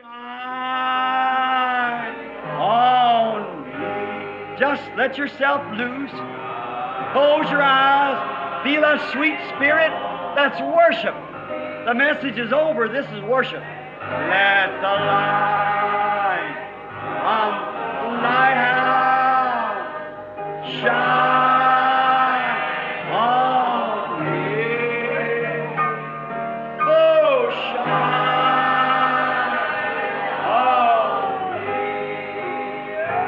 Shine on me. Just let yourself loose. Close your eyes. Feel that sweet spirit. That's worship. The message is over. This is worship. Let the light from the lighthouse shine on me. Oh, shine on me.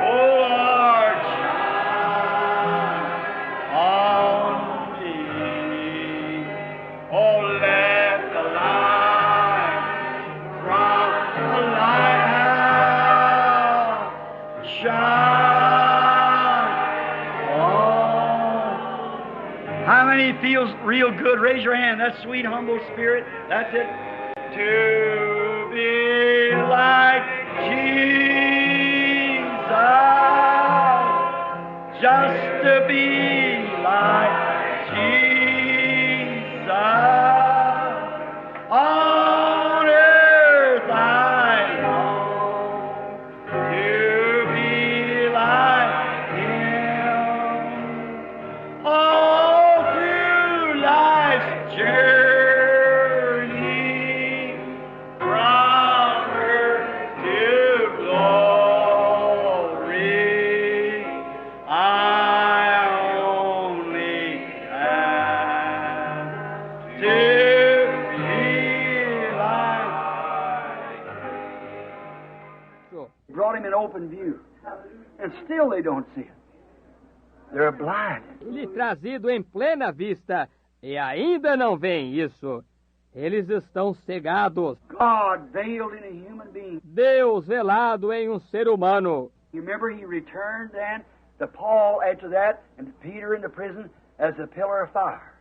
Oh, Lord, shine on me. Oh, let the light from the lighthouse shine on. How many feels real good? Raise your hand. That sweet, humble spirit. That's it. To be like Jesus. Just to be like Jesus. On earth I long to be like Him. All through life's journey, from earth to glory, I only ask to be like. Brought him in open view, and still they don't see it. They're blind. Ele trazido em plena vista, e ainda não veem isso. Eles estão cegados. God veiled in a human being. Deus velado em um ser humano. You remember he returned then to Paul after that, and to Peter in the prison as a pillar of fire.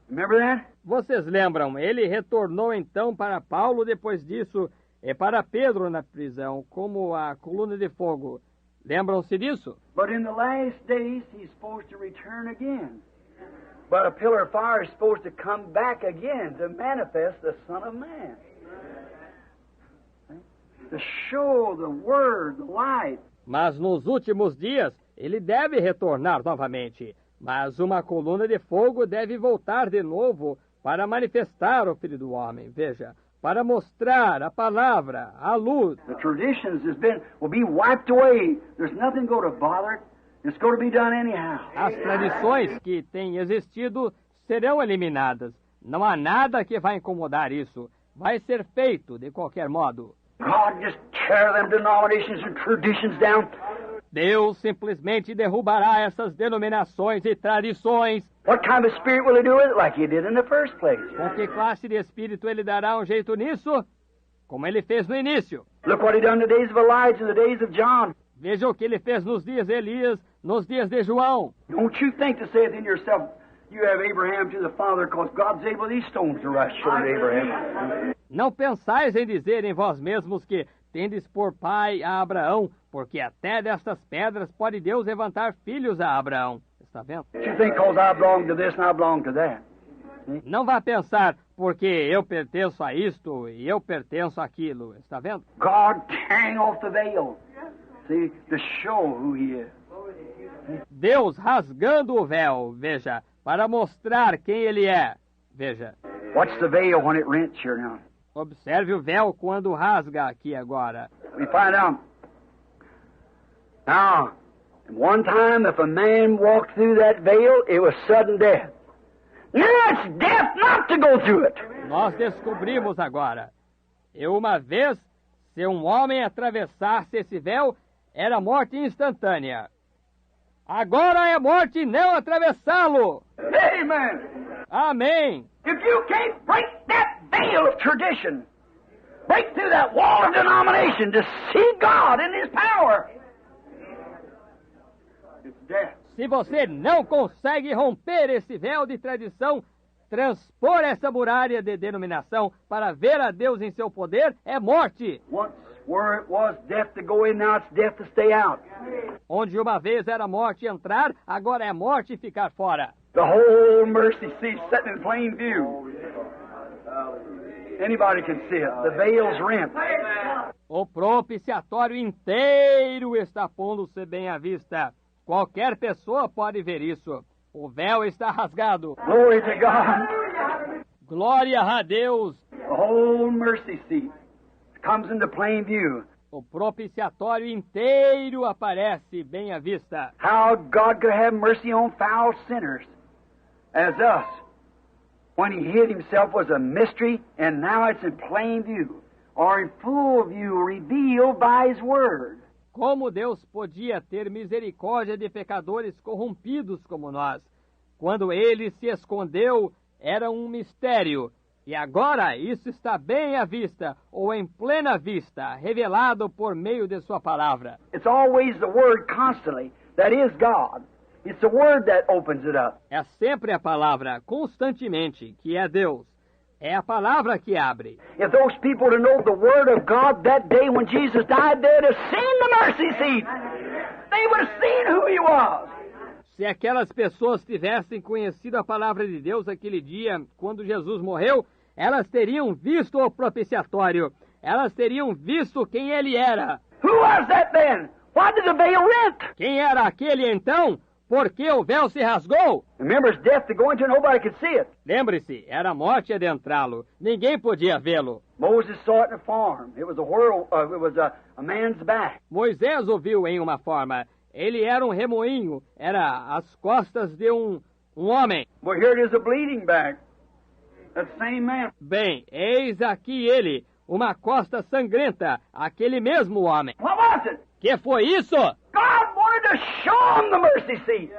Remember that? Vocês lembram? Ele retornou então para Paulo depois disso e para Pedro na prisão como a coluna de fogo. Lembram-se disso? But in the last days he's supposed to return again. But a pillar of fire is supposed to come back again to manifest the Son of Man. To show the Word, the light. Mas nos últimos dias ele deve retornar novamente. Mas uma coluna de fogo deve voltar de novo para manifestar o Filho do Homem. Veja, para mostrar a palavra, a luz. The traditions will be wiped away. There's nothing going to bother it. It's going to be done anyhow. As tradições que têm existido serão eliminadas. Não há nada que vai incomodar isso. Vai ser feito de qualquer modo. God just tear them denominations and traditions down. Deus simplesmente derrubará essas denominações e tradições. What kind of spirit will he do it? Like he did in the first place. Com que classe de espírito ele dará um jeito nisso? Como ele fez no início. Look what he done in the days of Elijah, in the days of John. Veja o que ele fez nos dias de Elias, nos dias de João. Don't you think to say within yourself, you have Abraham to the Father, because God's able these stones to rise short of Abraham. Não pensais em dizer em vós mesmos que tendes por pai a Abraão, porque até destas pedras pode Deus levantar filhos a Abraão. Está vendo? You think because I belong to this and I belong to that. Não vá pensar, porque eu pertenço a isto e eu pertenço àquilo. Está vendo? God tearing off the veil. See, to show who he is. Deus rasgando o véu, veja, para mostrar quem ele é. Veja. Watch the veil when it rents here now. Observe o véu quando rasga aqui agora. We find out. Now, one time if a man walked through that veil, it was sudden death. Now it's death not to go through it. Nós descobrimos agora. E uma vez, se um homem atravessasse esse véu, era morte instantânea. Agora é morte não atravessá-lo. Amen. Amém. If you can't break that veil of tradition, break through that wall of denomination to see God in His power, it's death. Se você não consegue romper esse véu de tradição, transpor essa muralha de denominação para ver a Deus em seu poder, é morte. Once where it was death to go in, now it's death to stay out. Onde uma vez era morte entrar, agora é morte ficar fora. The whole mercy seat sitting in plain view. Anybody can see it. The veil's rent. O propiciatório inteiro está pondo-se bem à vista. Qualquer pessoa pode ver isso. O véu está rasgado. Glory to God. Glória a Deus. The whole mercy seat comes into plain view. O propiciatório inteiro aparece bem à vista. How God could have mercy on foul sinners as us. When He hid Himself was a mystery, and now it's in plain view, or in full view, revealed by His Word. Como Deus podia ter misericórdia de pecadores corrompidos como nós? Quando Ele se escondeu, era um mistério. E agora isso está bem à vista, ou em plena vista, revelado por meio de sua palavra. It's always the Word constantly that is God. It's the Word that opens it up. É sempre a palavra, constantemente, que é Deus. É a palavra que abre. If those people to know the Word of God that day when Jesus died, they'd have seen the mercy seat. They would have seen who He was. Se aquelas pessoas tivessem conhecido a palavra de Deus aquele dia, quando Jesus morreu, elas teriam visto o propiciatório. Elas teriam visto quem Ele era. Who was that then? Why did the veil rent? Quem era aquele então? Por que o véu se rasgou? Remember, it's death to go into, nobody could see it. Lembre-se, era a morte adentrá-lo. Ninguém podia vê-lo. Moses saw it in a farm. It was a whirl. It was a man's back. Moisés o viu em uma forma. Ele era um remoinho. Era as costas de um homem. Well, here it is, a bleeding back. That same man. Bem, eis aqui ele, uma costa sangrenta, aquele mesmo homem. What was it? Que foi isso? God wanted to show him the mercy seat.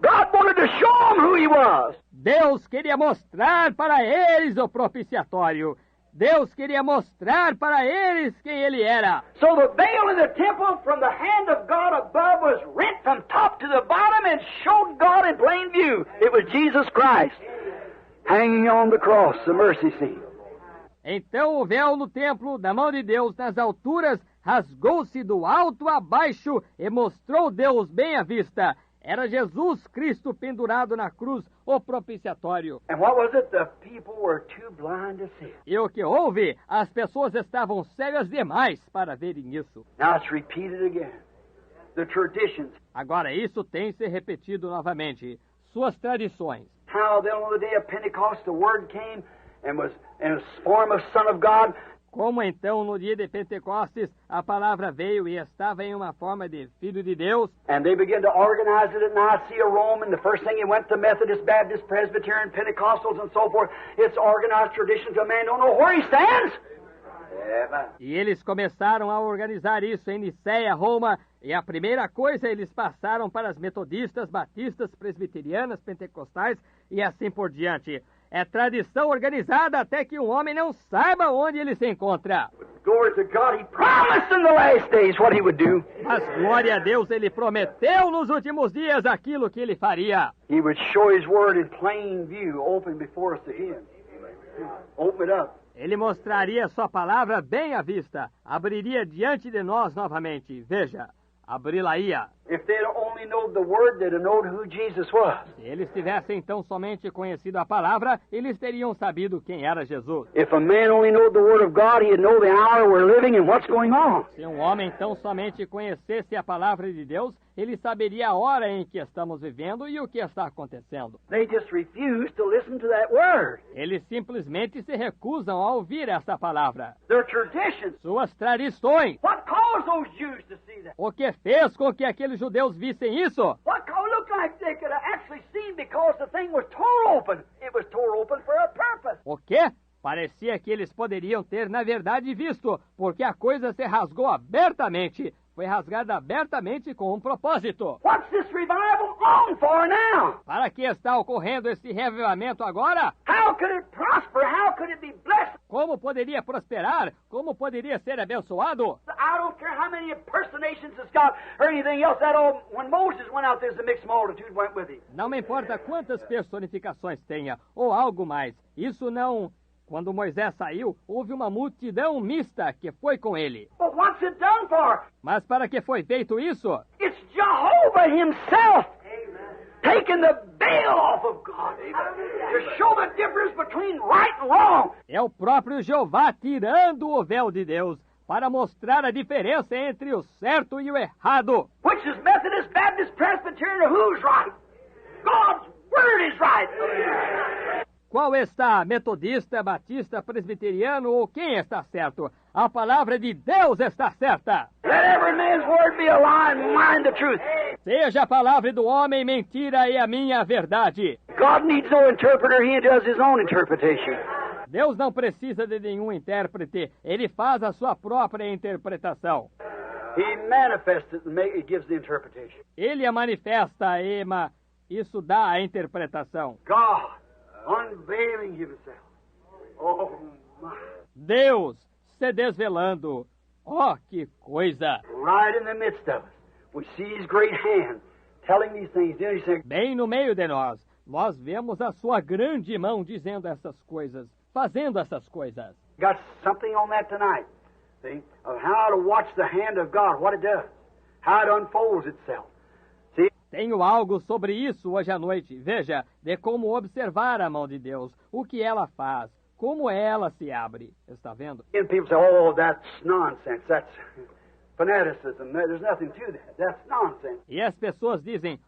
God wanted to show him who He was. Deus queria mostrar para eles o propiciatório. Deus queria mostrar para eles quem Ele era. So the veil in the temple from the hand of God above was rent from top to the bottom and showed God in plain view. It was Jesus Christ hanging on the cross, the mercy seat. Então o véu no templo, da mão de Deus, nas alturas, rasgou-se do alto a baixo e mostrou Deus bem à vista. Era Jesus Cristo pendurado na cruz, o propiciatório. And what was it? The people were too blind to see it. E o que houve? As pessoas estavam cegas demais para verem isso. Now it's repeated again. The traditions. Agora isso tem se repetido novamente. Suas tradições. How then on the day of Pentecost the Word came and was in a form of Son of God. Como então no dia de Pentecostes a palavra veio e estava em uma forma de Filho de Deus. And they began to organize it at Nicaea, Rome, and the first thing it went to Methodist, Baptist, Presbyterian, Pentecostals, and so forth. It's organized traditions. A man don't know where he stands. E eles começaram a organizar isso em Niceia, Roma, e a primeira coisa eles passaram para as metodistas, batistas, presbiterianas, pentecostais e assim por diante. É tradição organizada até que um homem não saiba onde ele se encontra. Glory to God, He promised in the last days what He would do. Mas glória a Deus, Ele prometeu nos últimos dias aquilo que Ele faria. He would show His Word in plain view, open before us to Him. Open it up. Ele mostraria sua palavra bem à vista, abriria diante de nós novamente. Veja, abri-la-ia. If they'd only known the Word, they'd have known who Jesus was. Se eles tivessem então somente conhecido a palavra, eles teriam sabido quem era Jesus. If a man only knowed the Word of God, he'd know the hour we're living and what's going on. Se um homem então somente conhecesse a palavra de Deus, ele saberia a hora em que estamos vivendo e o que está acontecendo. They just refuse to listen to that Word. Eles simplesmente se recusam a ouvir essa palavra. Their traditions. Suas tradições. What caused those Jews to see that? O que fez com que aqueles judeus vissem isso? What looked like they could have actually seen because the thing was torn open. It was torn open for a purpose. O quê? Parecia que eles poderiam ter, na verdade, visto, porque a coisa se rasgou abertamente. Foi rasgada abertamente com um propósito. What's this revival on for now? Para que está ocorrendo esse revivamento agora? How could it prosper? How could it be blessed? Como poderia prosperar? Como poderia ser abençoado? I don't care how many impersonations it's got or anything else. That all, when Moses went out, there's a mixed multitude went with him. Não me importa quantas personificações tenha, ou algo mais. Isso não... Quando Moisés saiu, houve uma multidão mista que foi com ele. But what's it done for? Mas para que foi feito isso? It's Jehovah Himself taking the veil off of God. To show the difference between right and wrong. É o próprio Jeová tirando o véu de Deus para mostrar a diferença entre o certo e o errado. Which is Methodist, Baptist, Presbyterian, who's right? God's Word is right. Qual está? Metodista, batista, presbiteriano ou quem está certo? A palavra de Deus está certa. Let every man's word be a lie and mine the truth. Seja a palavra do homem mentira e a minha verdade. God needs no interpreter, he does his own interpretation. Deus não precisa de nenhum intérprete, ele faz a sua própria interpretação. He manifests it and gives the interpretation. Ele a manifesta, isso dá a interpretação. God unveiling himself. Oh my. Deus se desvelando. Oh, que coisa! Right in the midst of us. We see his great hand telling these things. Bem no meio de nós vemos a sua grande mão dizendo essas coisas, fazendo essas coisas. Got something on that tonight, see, of how to watch the hand of God, what it does, how it unfolds itself. See? Tenho algo sobre isso hoje à noite. Veja, de como observar a mão de Deus, o que ela faz, como ela se abre. Está vendo? And people say, oh, that's nonsense, that's fanaticism, there's nothing to that, that's nonsense. E as pessoas dizem,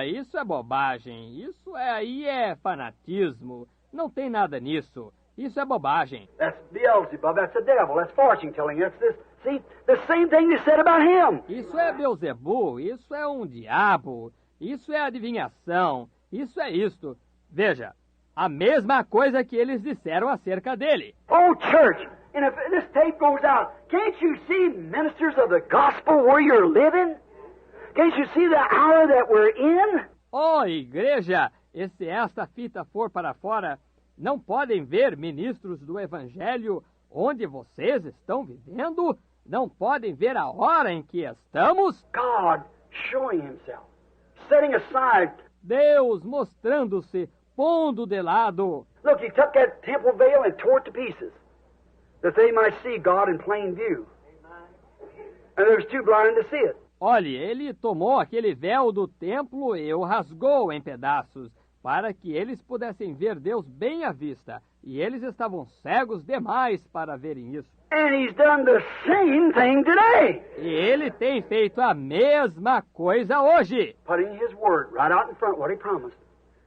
isso é bobagem, isso é fanatismo, não tem nada nisso, isso é bobagem. That's Beelzebub, that's the devil, that's fortune telling, that's this. See, the same thing they said about him. Isso é Beelzebu, isso é um diabo, isso é adivinhação, isso é isto. Veja, a mesma coisa que eles disseram acerca dele. Oh, church, and if this tape goes out, can't you see ministers of the gospel where you're living? Can't you see the hour that we're in? Oh, igreja, e se esta fita for para fora, não podem ver ministros do evangelho onde vocês estão vivendo? Não podem ver a hora em que estamos? God showing himself, setting aside. Deus mostrando-se, pondo de lado. Look, he took that temple veil and tore it to pieces, that they might see God in plain view. And they was too blind to see it. Olhe, ele tomou aquele véu do templo e o rasgou em pedaços, para que eles pudessem ver Deus bem à vista. E eles estavam cegos demais para verem isso. And he's done the same thing today. E ele tem feito a mesma coisa hoje. Putting his word right out in front, what he promised.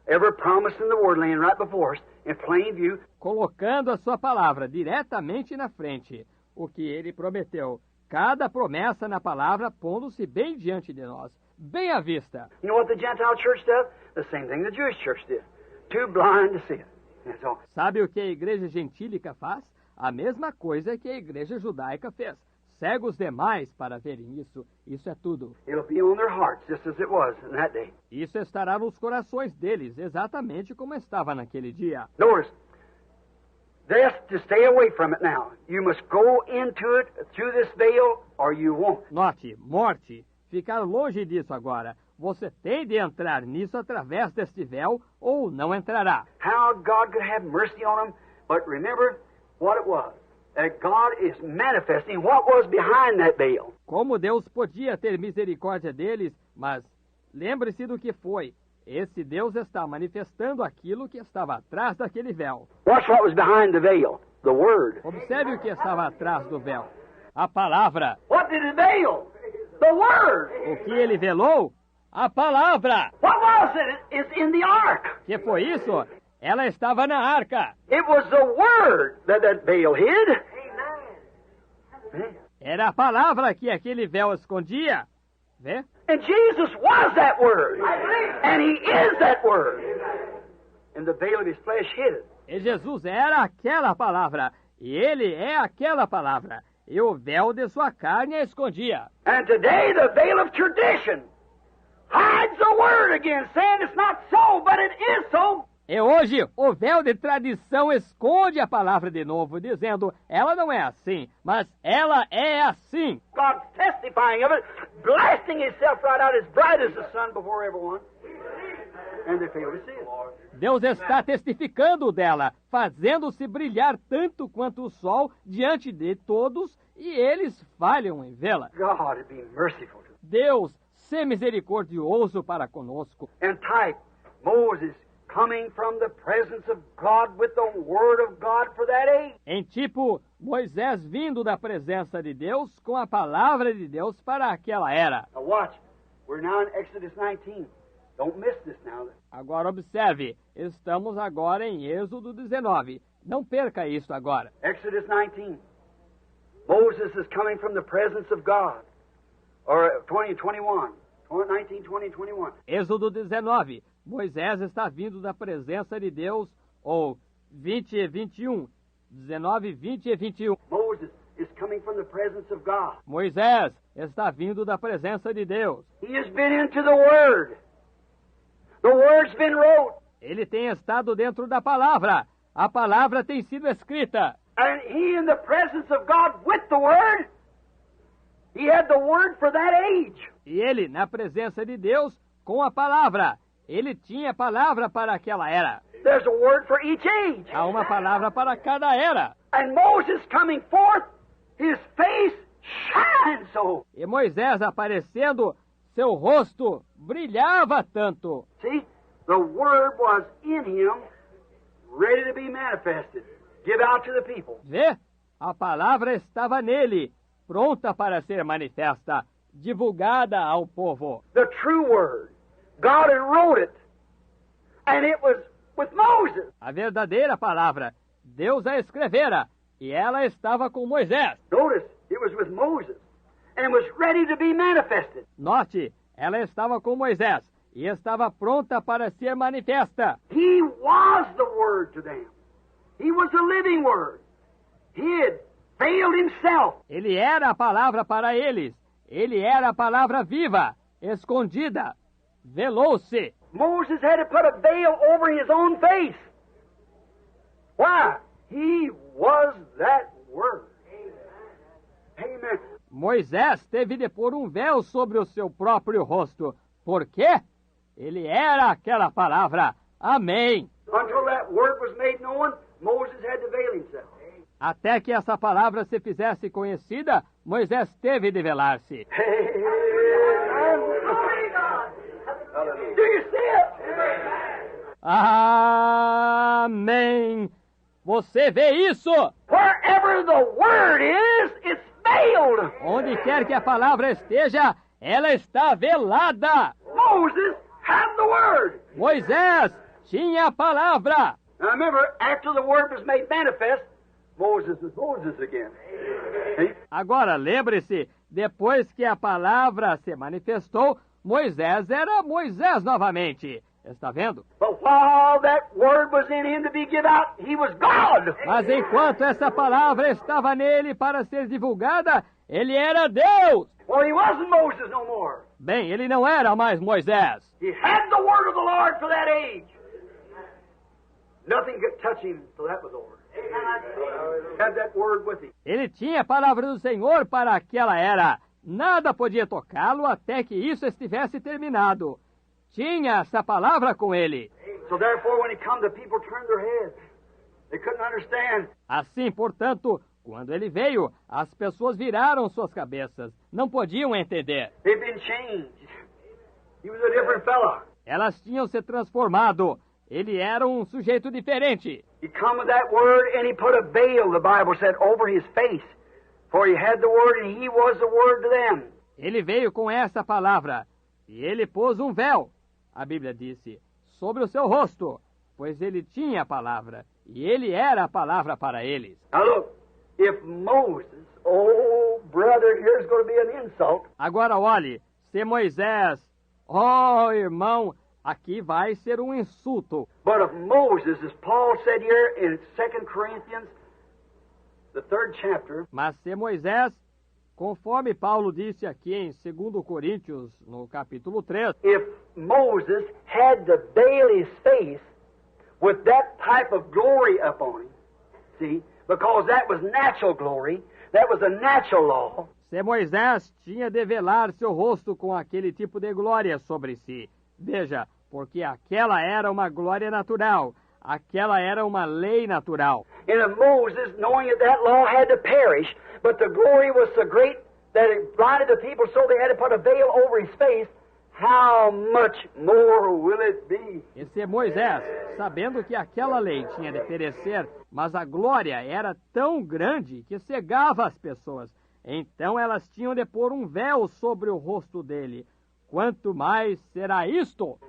Every promise in the word laying right before us, in plain view. Colocando a sua palavra diretamente na frente, o que ele prometeu. Cada promessa na palavra pondo-se bem diante de nós, bem à vista. You know what the Gentile church does? The same thing the Jewish church did. Too blind to see it. That's all. Sabe o que a igreja gentílica faz? A mesma coisa que a igreja judaica fez. Cegos demais para verem isso. Isso é tudo. It'll be on their hearts, just as it was in that day. Isso estará nos corações deles, exatamente como estava naquele dia. Notice, that's to stay away from it now. You must go into it through this veil, or you won't. Note, morte, ficar longe disso agora. Você tem de entrar nisso através deste véu, ou não entrará. How God could have mercy on them, but remember what it was. That God is manifesting what was behind that veil. Como Deus podia ter misericórdia deles, mas lembre-se do que foi. Esse Deus está manifestando aquilo que estava atrás daquele véu. Watch what was behind the veil. The Word. Observe o que estava atrás do véu. A palavra. What did it veil? The Word. O que ele velou? A palavra. What was it? It's in the ark. Que foi isso? Ela estava na arca. It was the Word that veil hid. Era a palavra que aquele véu escondia. Vê? And Jesus was that Word. And He is that Word. And the veil of His flesh hid it. E Jesus era aquela palavra. E ele é aquela palavra. E o véu de sua carne a escondia. And today the veil of tradition hides the Word again, saying it's not so, but it is so. E hoje, o véu de tradição esconde a palavra de novo, dizendo, ela não é assim, mas ela é assim. God testifying of it, blasting Himself right out as bright as the sun before everyone. And they fail to see it. Deus está testificando dela, fazendo-se brilhar tanto quanto o sol diante de todos, e eles falham em vê-la. God be merciful to them. Deus sê misericordioso para conosco. And type, Moses coming from the presence of God with the Word of God for that age. Em tipo, Moisés vindo da presença de Deus com a palavra de Deus para aquela era. Now watch, we're now in Exodus 19. Don't miss this now. Agora observe, estamos agora em Êxodo 19. Não perca isso agora. Exodus 19. Moses is coming from the presence of God. Or 20, 21. 19, 20, 21. Êxodo 19. Moisés está vindo da presença de Deus, ou 20 e 21. 19, 20 e 21. Moses is coming from the presence of God. Moisés está vindo da presença de Deus. He has been into the Word. The Word's been wrote. Ele tem estado dentro da palavra. A palavra tem sido escrita. And he in the presence of God with the Word, he had the Word for that age. E ele, na presença de Deus, com a palavra. Ele tinha palavra para aquela era. There's a word for each age. Há uma palavra para cada era. And Moses coming forth, his face shines so. E Moisés aparecendo, seu rosto brilhava tanto. See, the Word was in him, ready to be manifested, give out to the people. Vê? A palavra estava nele, pronta para ser manifesta, divulgada ao povo. The true Word. God had wrote it, and it was with Moses. A verdadeira palavra, Deus a escrevera, e ela estava com Moisés. Notice, it was with Moses, and was ready to be manifested. Note, ela estava com Moisés, e estava pronta para ser manifesta. He was the Word to them. He was the living Word. He had veiled himself. Ele era a palavra para eles. Ele era a palavra viva, escondida. Velou-se. Moses had to put a veil over his own face. Why? He was that Word. Amen. Moisés teve de pôr um véu sobre o seu próprio rosto. Por quê? Ele era aquela palavra. Amém. Until that Word was made known, Moses had to veil himself. Até que essa palavra se fizesse conhecida, Moisés teve de velar-se. Do you see it? Amém. Você vê isso? Wherever the Word is, it's veiled. Onde quer que a palavra esteja, ela está velada. Moses had the Word. Moisés tinha a palavra. Now remember, after the Word was made manifest, Moses is Moses again. See? Agora, lembre-se, depois que a palavra se manifestou, Moisés era Moisés novamente. Está vendo? But while that Word was in him to be given out, he was God. Mas enquanto essa palavra estava nele para ser divulgada, ele era Deus. Well, he wasn't Moses no more. Bem, ele não era mais Moisés. He had the Word of the Lord for that age. Nothing could touch him till that was over. Had that Word with him. Ele tinha a palavra do Senhor para aquela era. Nada podia tocá-lo até que isso estivesse terminado. Tinha essa palavra com ele. So therefore, when he come, the people turned their heads. They couldn't understand. Assim, portanto, quando ele veio, as pessoas viraram suas cabeças. Não podiam entender. They'd been changed. He was a different fellow. Elas tinham se transformado. Ele era um sujeito diferente. He come with that Word, and he put a veil, the Bible said, over his face. For he had the Word, and he was the Word to them. Ele veio com essa palavra, e ele pôs um véu, a Bíblia disse, sobre o seu rosto, pois ele tinha a palavra, e ele era a palavra para eles. Now look, if Moses, oh brother, here's going to be an insult. Agora olhe, se Moisés, oh irmão, aqui vai ser um insulto. But if Moses, as Paul said here in 2 Corinthians, the 3rd chapter, Mas se Moisés, conforme Paulo disse aqui em 2 Coríntios, no capítulo 3, if Moses had to veil his face with that type of glory upon him, see, because that was natural glory, that was a natural law, se Moisés tinha de velar seu rosto com aquele tipo de glória sobre si. Veja, porque aquela era uma glória natural, aquela era uma lei natural. and if Moses, knowing that that law had to perish, but the glory was so great that it blinded the people so they had to put a veil over his face, how much more will it be? Esse é Moisés, sabendo que aquela lei tinha de perecer, mas a glória era tão grande que cegava as pessoas. Então elas tinham de pôr um véu sobre o rosto dele. Quanto mais será isto?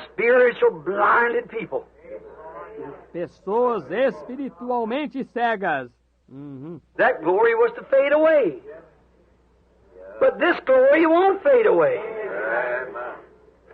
Spiritual blinded people. Pessoas espiritualmente cegas. That glory was to fade away. But this glory won't fade away.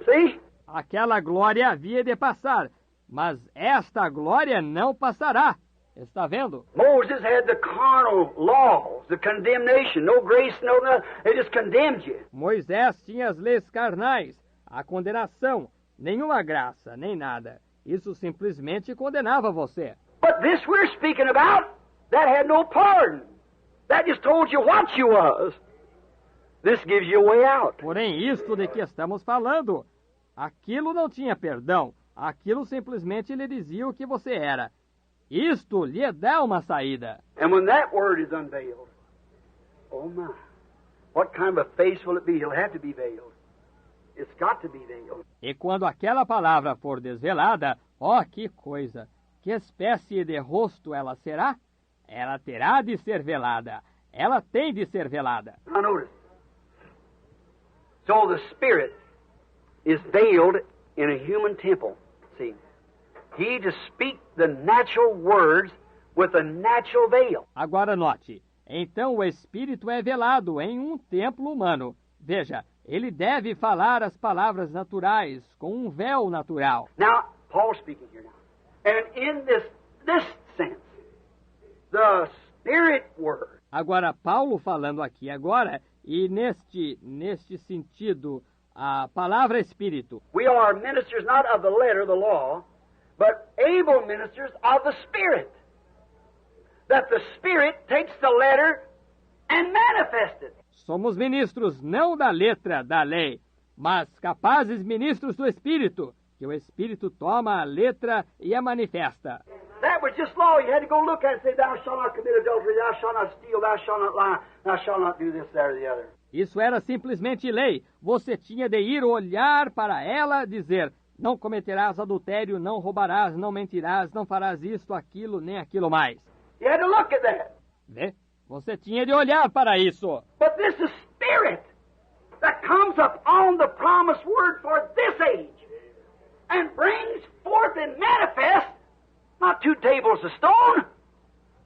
See? Aquela glória havia de passar, mas esta glória não passará. Está vendo? Moses had the carnal laws, the condemnation, no grace, no nothing. They just condemned you. Moisés tinha as leis carnais, a condenação, nenhuma graça, nem nada. Isso simplesmente condenava você. But this we're speaking about, that had no pardon. That just told you what you was. This gives you a way out. Porém, isto de que estamos falando, aquilo não tinha perdão. Aquilo simplesmente lhe dizia o que você era. Isto lhe dá uma saída. And when that word is unveiled, oh my, what kind of a face will it be? It'll have to be veiled. It's got to be veiled. E quando aquela palavra for desvelada, ó, que coisa! Que espécie de rosto ela será? Ela terá de ser velada. Ela tem de ser velada. Now notice. So the Spirit is veiled in a human temple. See, He to speak the natural words with a natural veil. Agora note. Então o Espírito é velado em um templo humano. Veja, ele deve falar as palavras naturais com um véu natural. Now, Paul's speaking here now. And in this sense, the Spirit word. Agora, Paulo falando aqui agora, e neste sentido, a palavra Espírito. We are ministers not of the letter, the law, but able ministers of the Spirit. That the Spirit takes the letter and manifests it. Somos ministros não da letra da lei, mas capazes ministros do Espírito, que o Espírito toma a letra e a manifesta. That was just law. You had to go look at it and say, thou shalt not commit adultery, thou shalt not steal, thou shalt not lie, thou shalt not do this, that, or the other. Isso era simplesmente lei. Você tinha de ir olhar para ela e dizer, não cometerás adultério, não roubarás, não mentirás, não farás isto, aquilo, nem aquilo mais. You had to look at that. Vê? Você tinha de olhar para isso. But this is Spirit that comes up on the promised word for this age and brings forth and manifests not 2 tables of stone,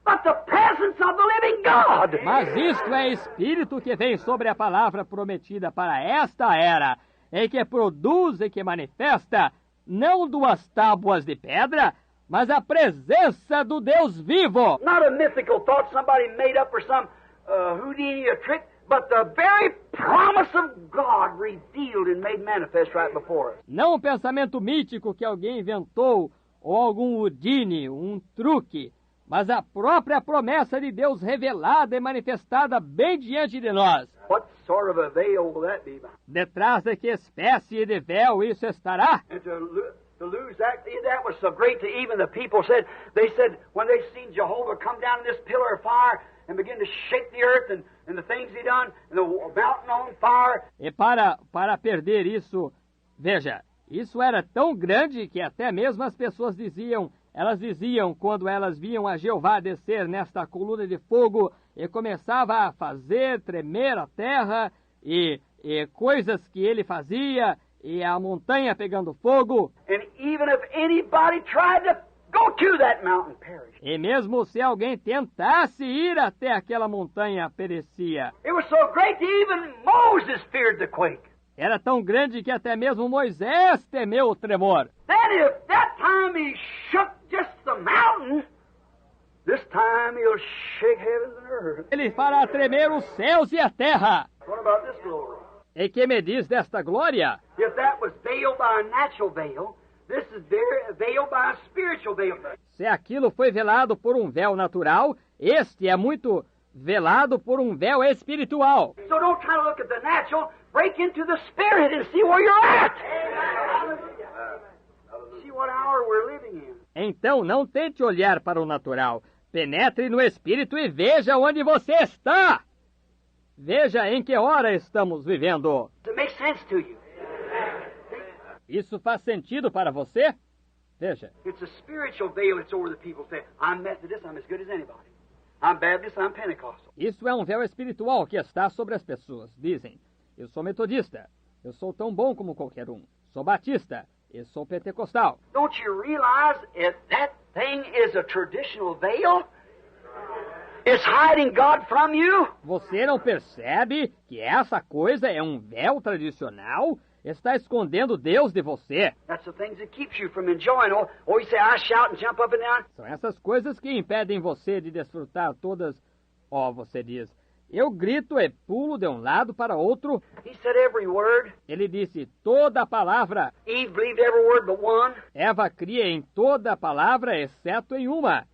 but the presence of the living God. Mas isto é Espírito que vem sobre a palavra prometida para esta era, e que produz e que manifesta não 2 tábuas de pedra, mas a presença do Deus vivo. Not a mythical thought somebody made up or some Houdini or trick, but the very promise of God revealed and made manifest right before us. Não um pensamento mítico que alguém inventou, ou algum Houdini, um truque, mas a própria promessa de Deus revelada e manifestada bem diante de nós. What sort of a veil will that be? Detrás de que espécie de véu isso estará? And to lose that was so great that even the people said, when they seen Jehovah come down in this pillar of fire and begin to shake the earth and the things he done, and the mountain on fire. E para perder isso, veja, isso era tão grande que até mesmo as pessoas diziam quando elas viam a Jeová descer nesta coluna de fogo e começava a fazer tremer a terra e coisas que ele fazia e a montanha pegando fogo. And even if anybody tried to go to that mountain, perish. E mesmo se alguém tentasse ir até aquela montanha, perecia. It was so great that even Moses feared the quake. Era tão grande que até mesmo Moisés temeu o tremor. Then if that time he shook just the mountain, this time he'll shake heavens and earth. Ele fará tremer os céus e a terra. What about this glory? E que me diz desta glória? If that was veiled by a natural veil, this is veiled by a spiritual veil. Se aquilo foi velado por um véu natural, este é muito velado por um véu espiritual. So don't try to look at the natural, break into the spirit and see where you're at. See what hour we're living in. Então não tente olhar para o natural. Penetre no espírito e veja onde você está. Veja em que hora estamos vivendo. Does it make sense to you? Isso faz sentido para você? Veja, It's a spiritual veil that's over the people. Say, I'm Methodist, I'm as good as anybody. I'm Baptist, I'm Pentecostal. isso é um véu espiritual que está sobre as pessoas. Dizem, eu sou metodista, eu sou tão bom como qualquer um. Sou batista, eu sou pentecostal. Don't you realize that thing is a traditional veil? It's hiding God from you. Você não percebe que essa coisa é um véu tradicional? Está escondendo Deus de você. That's the things that keeps you from enjoying. Or you say, I shout and jump up and down. São essas coisas que impedem você de desfrutar todas... você diz, eu grito e pulo de um lado para outro. He said every word. Ele disse toda a palavra. Eve believed every word but one. Eva cria em toda a palavra, exceto em uma.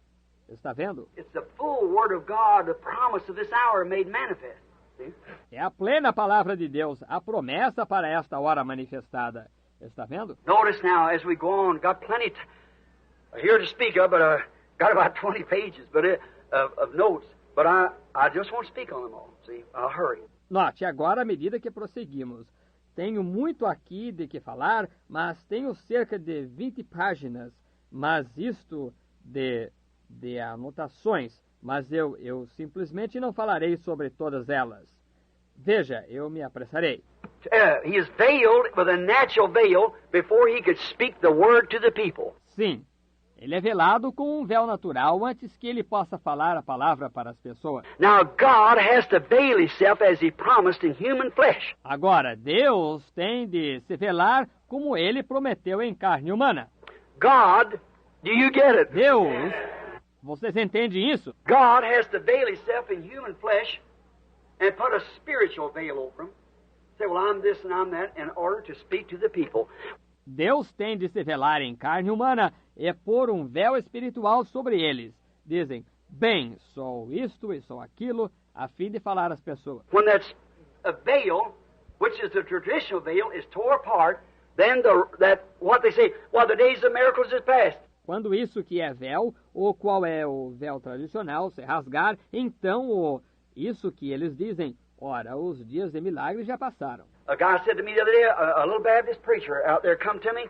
Está vendo? It's the full word of God, the promise of this hour made manifest. See? É a plena palavra de Deus, a promessa para esta hora manifestada. Está vendo? Notice now, as we go on, got plenty here to speak of, but got about 20 pages of notes. But I just won't speak on them all. See, I'll hurry. Note, agora, à medida que prosseguimos, tenho muito aqui de que falar, mas tenho cerca de 20 páginas, mas isto de anotações, mas eu simplesmente não falarei sobre todas elas. Veja, eu me apressarei. He is veiled with a natural veil before he could speak the word to the people. Sim, ele é velado com um véu natural antes que ele possa falar a palavra para as pessoas. Now God has to veil himself as he promised in human flesh. Agora, Deus tem de se velar como ele prometeu em carne humana. God, do you get it? Deus, vocês entendem isso? God has to veil himself in human flesh and put a spiritual veil over him. Say, well, I'm this and I'm that, in order to speak to the people. Deus tem de se velar em carne humana e pôr um véu espiritual sobre eles. Dizem, bem, sou isto e sou aquilo, a fim de falar às pessoas. When that's a veil, which is the traditional veil, is tore apart, then what they say, well, the days of miracles is past. Quando isso que é véu, ou qual é o véu tradicional, se rasgar, então isso que eles dizem, ora, os dias de milagres já passaram. A guy said to me the other day, a little Baptist preacher out there come to me,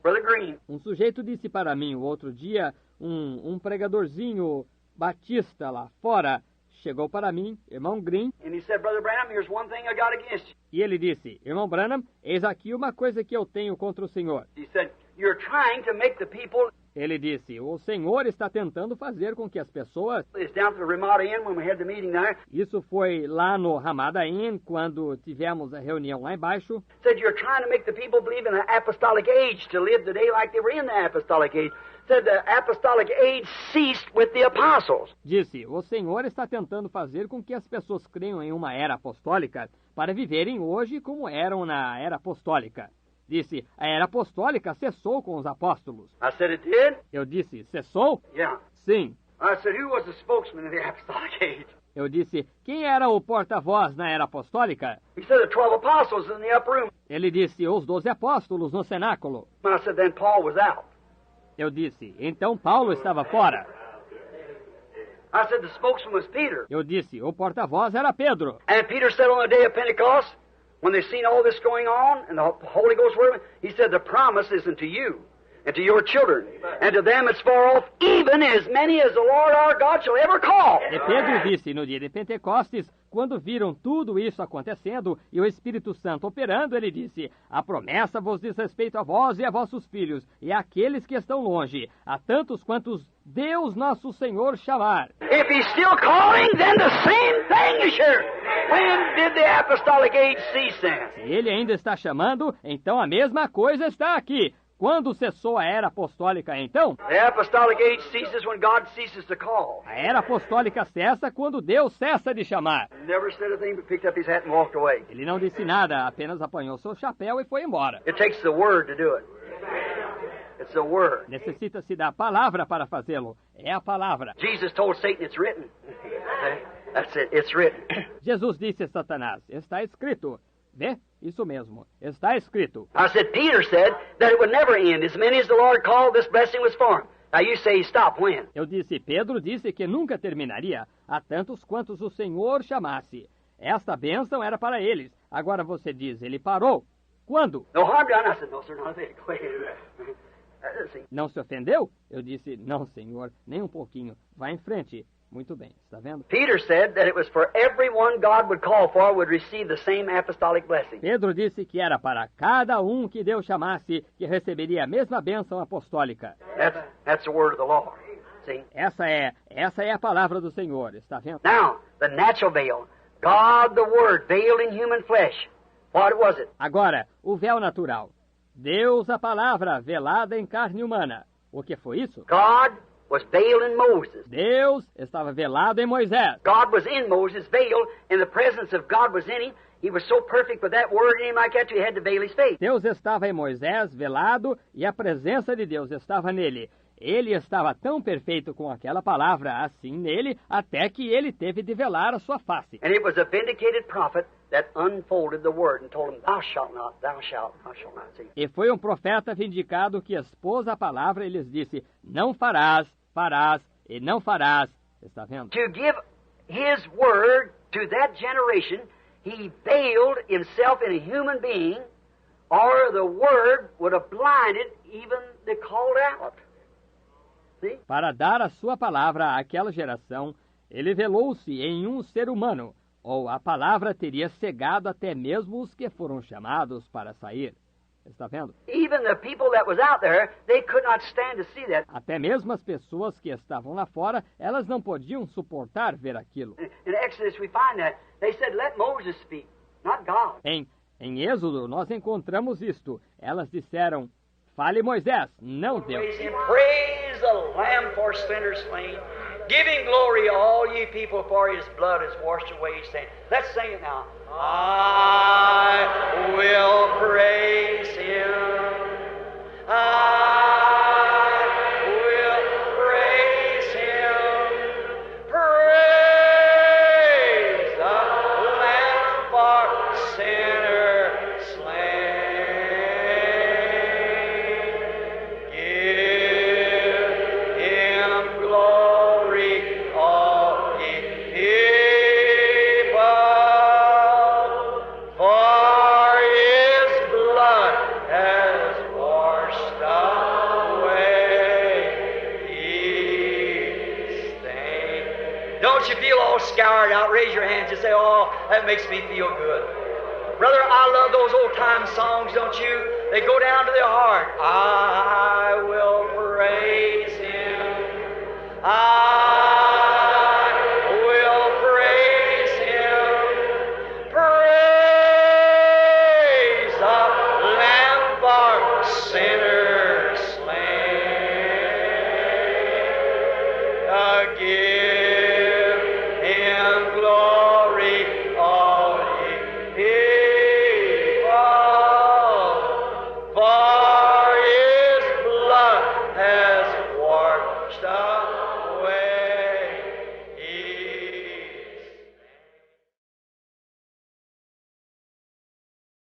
Brother Green. Um sujeito disse para mim o outro dia, um pregadorzinho batista lá fora, chegou para mim, irmão Green, And he said, Brother Branham, here's one thing I got against you. e ele disse, irmão Branham, eis aqui uma coisa que eu tenho contra o senhor. He said, you're trying to make the people, Ele disse, o senhor está tentando fazer com que as pessoas... it's down to the Ramada Inn when we had the meeting there, Isso foi lá no Ramada Inn, quando tivemos a reunião lá embaixo. said you're trying to make the people believe in an apostolic age, to live today like they were in the apostolic age. Said the apostolic age ceased with the apostles. Disse, o senhor está tentando fazer com que as pessoas creiam em uma era apostólica para viverem hoje como eram na era apostólica. Disse, a era apostólica cessou com os apóstolos. I said it did? Eu disse, cessou? Yeah. Sim. I said, who was the spokesman in the apostolic age? Eu disse, quem era o porta-voz na era apostólica? He said the 12 apostles in the upper room. Ele disse, os 12 apóstolos no cenáculo. I said, then Paul was out. Eu disse, então Paulo estava fora. I said the spokesman was Peter. Eu disse, o porta-voz era Pedro. And Peter said on the day of Pentecost, when they seen all this going on, and the Holy Ghost were, he said, the promise isn't to you, and to your children, and to them it's far off, even as many as the Lord our God shall ever call. E Pedro disse no dia de Pentecostes, quando viram tudo isso acontecendo e o Espírito Santo operando, ele disse, a promessa vos diz respeito a vós e a vossos filhos, e àqueles que estão longe, a tantos quantos Deus nosso Senhor chamar. If he's still calling, then the same thing is sure. When did the apostolic age cease then? Se ele ainda está chamando, então a mesma coisa está aqui. Quando cessou a era apostólica, então? The apostolic age ceases when God ceases to call. A era apostólica cessa quando Deus cessa de chamar. Never said a thing but picked up his hat and walked away. Ele não disse nada, apenas apanhou seu chapéu e foi embora. It takes the word to do it. It's the word. Necessita-se da palavra para fazê-lo. É a palavra. Jesus told Satan it's written. That's it. It's written. Jesus disse a Satanás, está escrito. Vê? Isso mesmo. Está escrito. I said, Peter said that it would never end. As many as the Lord called, this blessing was for him. Now you say stop when? Eu disse, Pedro disse que nunca terminaria, a tantos quantos o Senhor chamasse. Esta bênção era para eles. Agora você diz, ele parou. Quando? No harm done. I said, no, sir, not a bit. Go ahead. See. Não se ofendeu? Eu disse, não, senhor, nem um pouquinho. Vá em frente. Muito bem, está vendo? Peter said that it was for everyone God would call for would receive the same apostolic blessing. Pedro disse que era para cada um que Deus chamasse que receberia a mesma bênção apostólica. That's the word of the Lord. See? Essa é a palavra do Senhor, está vendo? Now, the natural veil. God, the Word, veiled in human flesh. What was it? Agora, o véu natural. Deus, a palavra, velada em carne humana. O que foi isso? God was veiled in Moses. Deus estava velado em Moisés. God was in Moses, veiled, and the presence of God was in him. He was so perfect with that word in him like that, he had to veil his face. Deus estava em Moisés, velado, e a presença de Deus estava nele. Ele estava tão perfeito com aquela palavra assim nele, até que ele teve de velar a sua face. And it was a vindicated prophet that unfolded the word and told him, thou shalt not, thou shalt not. See? E foi um profeta vindicado que expôs a palavra e lhes disse, não farás, farás e não farás. Está vendo? To give his word to that generation, he veiled himself in a human being, or the word would have blinded even the called out. See? Para dar a sua palavra àquela geração, ele velou-se em um ser humano, ou a palavra teria cegado até mesmo os que foram chamados para sair. Está vendo? Even the people that was out there, they could not stand to see that. Até mesmo as pessoas que estavam lá fora, elas não podiam suportar ver aquilo. In Exodus we find that. They said, let Moses speak, not God. Em Êxodo, nós encontramos isto. Elas disseram, fale Moisés, não Deus. Praise the Lamb for sinners slain. Give him glory, all ye people, for his blood has washed away his sin. Let's sing it now. I will praise him. I will praise him. Praise the Lamb for sinners slain. Give him glory, all ye people, for his blood has washed away his stain. Don't you feel all scoured out? Raise your hands and say, oh, that makes me feel good. Brother, I love those old-time songs, don't you? They go down to the heart. I will praise him. I